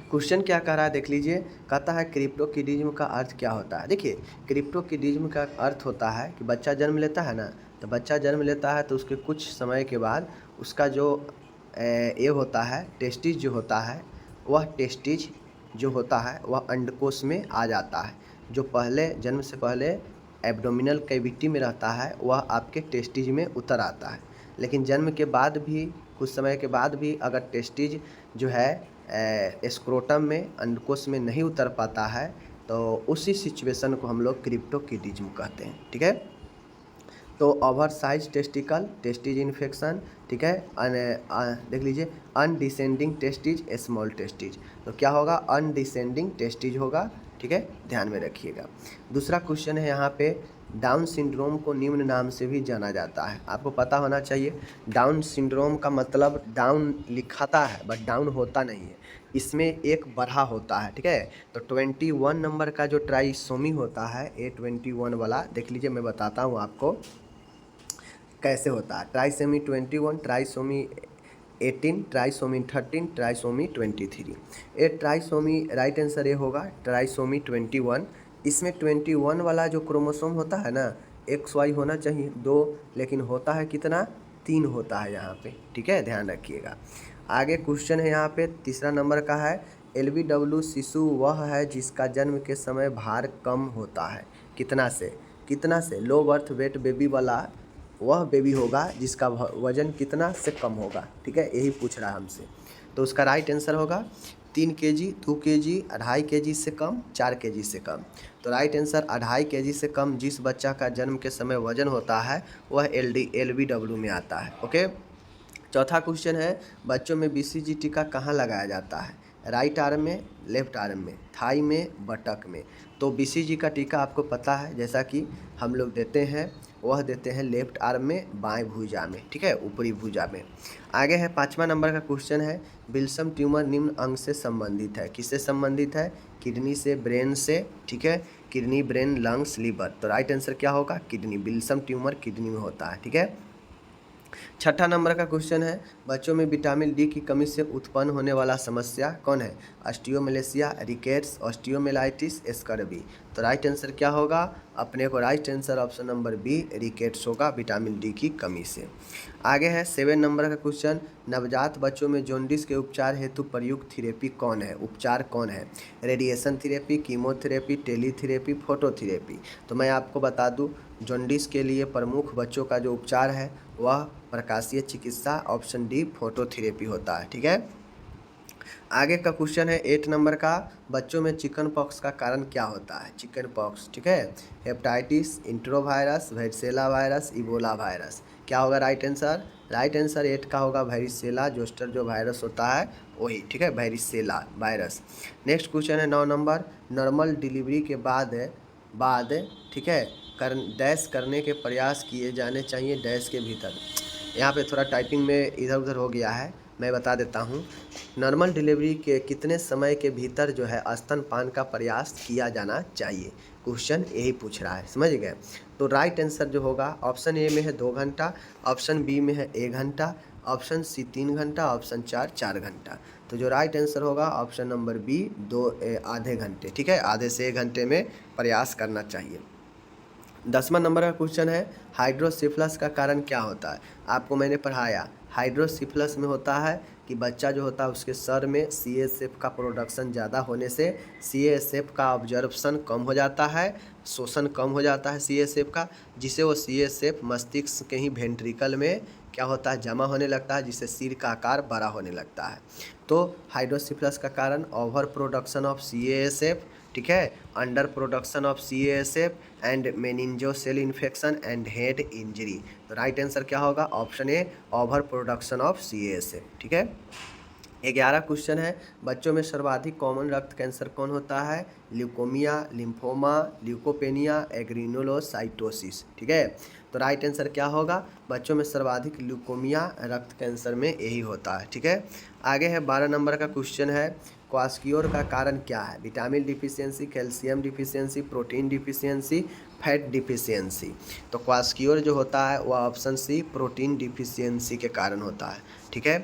Question क्या कह रहा है देख लीजिए। कहता है क्रिप्टोकिडिज्म का अर्थ क्या होता है। देखिए क्रिप्टोकिडिज्म का अर्थ होता है कि बच्चा जन्म लेता है ना, तो बच्चा जन्म लेता है तो उसके कुछ समय के बाद उसका जो ये होता है टेस्टिज जो होता है, वह टेस्टिज जो होता है वह अंडकोश में आ जाता है। जो पहले जन्म से पहले एब्डोमिनल कैविटी में रहता है वह आपके टेस्टिज में उतर आता है। लेकिन जन्म के बाद भी कुछ समय के बाद भी अगर टेस्टिज जो है स्क्रोटम में अंडकोश में नहीं उतर पाता है तो उसी सिचुएशन को हम लोग क्रिप्टोकिडिज्म कहते हैं। ठीक है, तो over size testicle, testes infection, ठीक है, देख लीजिए अनडिसेंडिंग टेस्टिज, स्मॉल टेस्टिज, तो क्या होगा अनडिसेंडिंग टेस्टिज होगा। ठीक है, ध्यान में रखिएगा। दूसरा क्वेश्चन है यहाँ पे, डाउन सिंड्रोम को निम्न नाम से भी जाना जाता है। आपको पता होना चाहिए डाउन सिंड्रोम का मतलब डाउन लिखाता है बट डाउन होता नहीं है, इसमें एक बढ़ा होता है। ठीक है, तो 21 नंबर का जो ट्राइसोमी होता है A21 वाला, देख लीजिए मैं बताता हूँ आपको कैसे होता है। Trisomy 21, trisomy 18, trisomy 13, trisomy 23। ये ट्राइसोमी राइट आंसर ये होगा ट्राइसोमी 21। इसमें 21 वाला जो क्रोमोसोम होता है ना, XY होना चाहिए 2, लेकिन होता है कितना 3 होता है यहाँ पे। ठीक है, ध्यान रखिएगा। आगे क्वेश्चन है यहाँ पे तीसरा नंबर का है, LBW शिशु वह है जिसका जन्म के समय भार कम होता है। कितना से लो बर्थ वेट बेबी वाला वह बेबी होगा जिसका वजन कितना से कम होगा। ठीक है, यही पूछ रहा है हमसे, तो उसका राइट आंसर होगा 3 kg, 2 kg, 2.5 kg से कम, 4 kg से कम। तो राइट आंसर 2.5 kg से कम जिस बच्चा का जन्म के समय वजन होता है वह LBW में आता है। ओके, चौथा क्वेश्चन है, बच्चों में BCG टीका कहाँ लगाया जाता है। राइट आर्म में, लेफ्ट आर्म में, थाई में, बटक में। तो BCG का टीका आपको पता है जैसा कि हम लोग देते हैं, वह देते हैं लेफ्ट आर्म में, बाएं भुजा में। ठीक है, ऊपरी भुजा में। आगे है 5वां नंबर का क्वेश्चन है, विल्सन ट्यूमर निम्न अंग से संबंधित है। किससे संबंधित है, किडनी से, ब्रेन से। ठीक है, किडनी, ब्रेन, लंग्स, लीवर। तो राइट आंसर क्या होगा किडनी, विल्सन ट्यूमर किडनी में होता है। ठीक है, 6ठा नंबर का क्वेश्चन है, बच्चों में विटामिन डी की कमी से उत्पन्न होने वाला समस्या कौन है। Osteomalacia, rickets, osteomyelitis, scurvy. तो राइट आंसर क्या होगा अपने को, right answer option number B rickets होगा विटामिन डी की कमी से। आगे है 7 नंबर का क्वेश्चन, नवजात बच्चों में जॉन्डिस के उपचार हेतु प्रयुक्त थेरेपी कौन है, उपचार कौन है। Radiation therapy, chemotherapy, teletherapy, phototherapy. तो मैं आपको बता दूं जॉन्डिस के लिए प्रमुख बच्चों का जो उपचार है वह प्रकाशीय चिकित्सा, ऑप्शन डी फोटोथेरेपी होता है। ठीक है, आगे का क्वेश्चन है 8 नंबर का, बच्चों में चिकन पॉक्स का कारण क्या होता है। चिकन पॉक्स, ठीक है, hepatitis, enterovirus, varicella virus, Ebola virus. क्या होगा राइट आंसर, राइट आंसर 8 का होगा वेरिसेला जोस्टर जो वायरस होता है वही। ठीक है, वेरिसेला वायरस। नेक्स्ट क्वेश्चन है 9 नंबर, नॉर्मल डिलीवरी के बाद ठीक है डैश करने के प्रयास किए जाने चाहिए डैश के भीतर। यहाँ पे थोड़ा टाइपिंग में इधर उधर हो गया है, मैं बता देता हूँ। नॉर्मल डिलीवरी के कितने समय के भीतर जो है स्तनपान का प्रयास किया जाना चाहिए, क्वेश्चन यही पूछ रहा है, समझ गए। तो राइट आंसर जो होगा ऑप्शन ए में है 2 घंटा, ऑप्शन बी में है 1 घंटा, ऑप्शन सी 3 घंटा, ऑप्शन 4 घंटा। तो जो राइट आंसर होगा ऑप्शन नंबर बी आधे घंटे। ठीक है, आधे से 1 घंटे में प्रयास करना चाहिए। 10वां नंबर का क्वेश्चन है, हाइड्रोसिफलस का कारण क्या होता है। आपको मैंने पढ़ाया हाइड्रोसिफलस में होता है कि बच्चा जो होता है उसके सर में CSF का प्रोडक्शन ज़्यादा होने से CSF का ऑब्जर्प्शन कम हो जाता है, शोषण कम हो जाता है CSF का, जिससे वो CSF मस्तिष्क के ही वेंट्रिकल में क्या होता है जमा होने लगता है, जिससे सिर का आकार बड़ा होने लगता है। तो हाइड्रोसिफलस का कारण ओवर प्रोडक्शन ऑफ CSF, ठीक है, under production of CSF and meningocele infection and head injury. तो राइट आंसर क्या होगा option A over production of CSF। ठीक है, 11 क्वेश्चन है, बच्चों में सर्वाधिक कॉमन रक्त कैंसर कौन होता है। Leukaemia, lymphoma, leukopenia, agranulocytosis. ठीक है, तो राइट आंसर क्या होगा बच्चों में सर्वाधिक ल्यूकोमिया रक्त कैंसर में यही होता है। ठीक है, आगे है 12 नंबर का क्वेश्चन है, क्वास्कियोर का कारण क्या है। Vitamin deficiency, calcium deficiency, protein deficiency, fat deficiency. तो क्वास्कियोर जो होता है वह ऑप्शन सी प्रोटीन डिफिशियंसी के कारण होता है। ठीक है,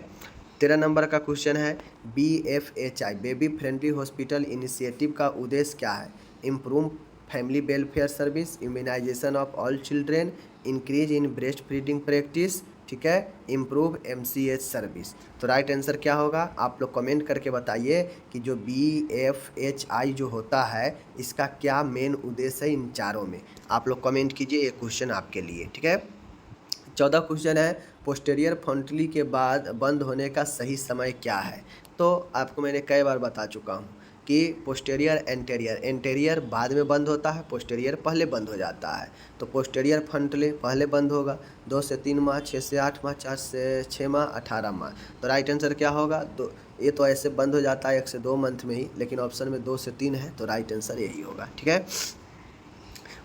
13 नंबर का क्वेश्चन है BFHI baby friendly hospital initiative का उद्देश्य क्या है? Improve family welfare service, immunization of all children, increase in breast feeding practice, ठीक है, इम्प्रूव MCH सर्विस। तो राइट आंसर क्या होगा? आप लोग कमेंट करके बताइए कि जो BFHI जो होता है इसका क्या मेन उद्देश्य है इन चारों में। आप लोग कमेंट कीजिए, ये क्वेश्चन आपके लिए, ठीक है। 14 क्वेश्चन है पोस्टेरियर फ्रंटली के बाद बंद होने का सही समय क्या है? तो आपको मैंने कई बार बता चुका हूँ कि पोस्टेरियर एंटेरियर बाद में बंद होता है, पोस्टेरियर पहले बंद हो जाता है। तो पोस्टेरियर फ्रंटली पहले बंद होगा 2 से 3 माह, 6 से 8 माह, 4 से 6 माह, 18 माह। तो राइट आंसर क्या होगा? ये तो ऐसे बंद हो जाता है 1 से 2 मंथ में ही, लेकिन ऑप्शन में 2 से 3 है, तो राइट आंसर यही होगा, ठीक है।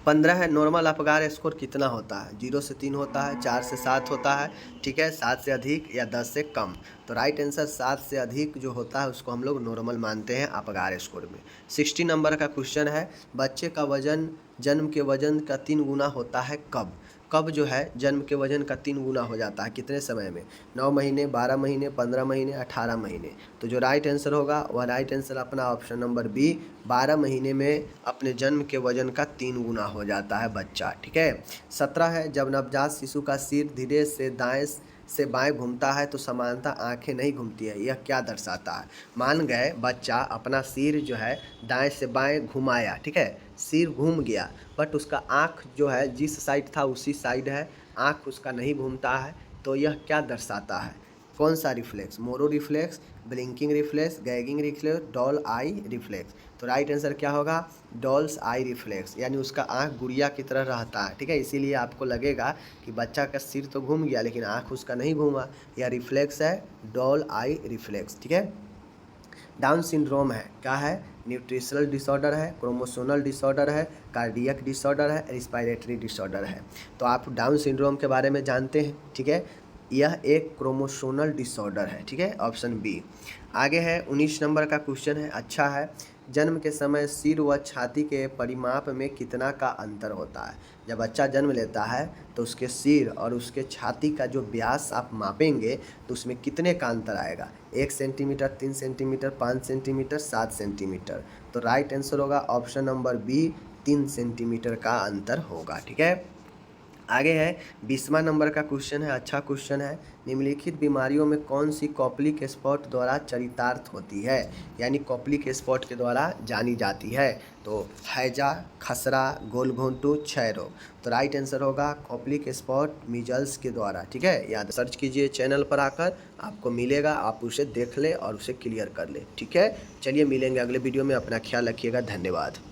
15 है नॉर्मल अपगार स्कोर कितना होता है? 0 से 3 होता है, 4 से 7 होता है, ठीक है, 7 से अधिक या 10 से कम। तो राइट आंसर 7 से अधिक जो होता है उसको हम लोग नॉर्मल मानते हैं अपगार स्कोर में। 60 नंबर का क्वेश्चन है बच्चे का वजन जन्म के वजन का 3 गुना होता है कब? कब जो है जन्म के वजन का 3 गुना हो जाता है, कितने समय में? 9 महीने, 12 महीने, 15 महीने, 18 महीने। तो जो राइट आंसर होगा वह राइट आंसर अपना ऑप्शन नंबर बी, 12 महीने में अपने जन्म के वजन का 3 गुना हो जाता है बच्चा, ठीक है। 17 है जब नवजात शिशु का सिर धीरे से दाएं से बाएं घूमता है तो समानता आंखें नहीं घूमती है, यह क्या दर्शाता है? मान गए बच्चा अपना सिर जो है दाएं से बाएं घुमाया, ठीक है, सिर घूम गया, बट उसका आँख जो है जिस साइड था उसी साइड है, आँख उसका नहीं घूमता है, तो यह क्या दर्शाता है? कौन सा reflex? Moro reflex, blinking reflex, gagging reflex, doll eye reflex. तो राइट आंसर क्या होगा? डॉल्स आई रिफ्लेक्स, यानी उसका आँख गुड़िया की तरह रहता है, ठीक है, इसीलिए आपको लगेगा कि बच्चा का सिर तो घूम गया लेकिन आँख उसका नहीं घूमा। यह रिफ्लेक्स है डॉल आई रिफ्लेक्स, ठीक है। डाउन सिंड्रोम है, क्या है? न्यूट्रिशनल डिसऑर्डर है, क्रोमोसोनल डिसऑर्डर है, कार्डियक डिसऑर्डर है, रिस्पायरेटरी डिसऑर्डर है। तो आप डाउन सिंड्रोम के बारे में जानते हैं, ठीक है, यह एक क्रोमोसोनल डिसऑर्डर है, ठीक है, ऑप्शन बी। आगे है 19 नंबर का क्वेश्चन है, अच्छा है, जन्म के समय सिर व छाती के परिमाप में कितना का अंतर होता है? जब बच्चा जन्म लेता है तो उसके सिर और उसके छाती का जो व्यास आप मापेंगे तो उसमें कितने का अंतर आएगा? 1 सेंटीमीटर, 3 सेंटीमीटर, 5 सेंटीमीटर, 7 सेंटीमीटर। तो राइट आंसर होगा ऑप्शन नंबर बी, 3 सेंटीमीटर का अंतर होगा, ठीक है। आगे है 20वां नंबर का क्वेश्चन है, अच्छा क्वेश्चन है, निम्नलिखित बीमारियों में कौन सी कॉप्लिक स्पॉट द्वारा चरितार्थ होती है, यानी कॉप्लिक स्पॉट के द्वारा जानी जाती है? तो हैजा, खसरा, गोलघोंटू, क्षय रोग। तो राइट आंसर होगा कॉप्लिक स्पॉट मीजल्स के द्वारा, ठीक है, याद सर्च कीजिए चैनल पर आकर, आपको मिलेगा, आप उसे देख ले और उसे क्लियर कर ले, ठीक है। चलिए मिलेंगे अगले वीडियो में, अपना ख्याल रखिएगा, धन्यवाद।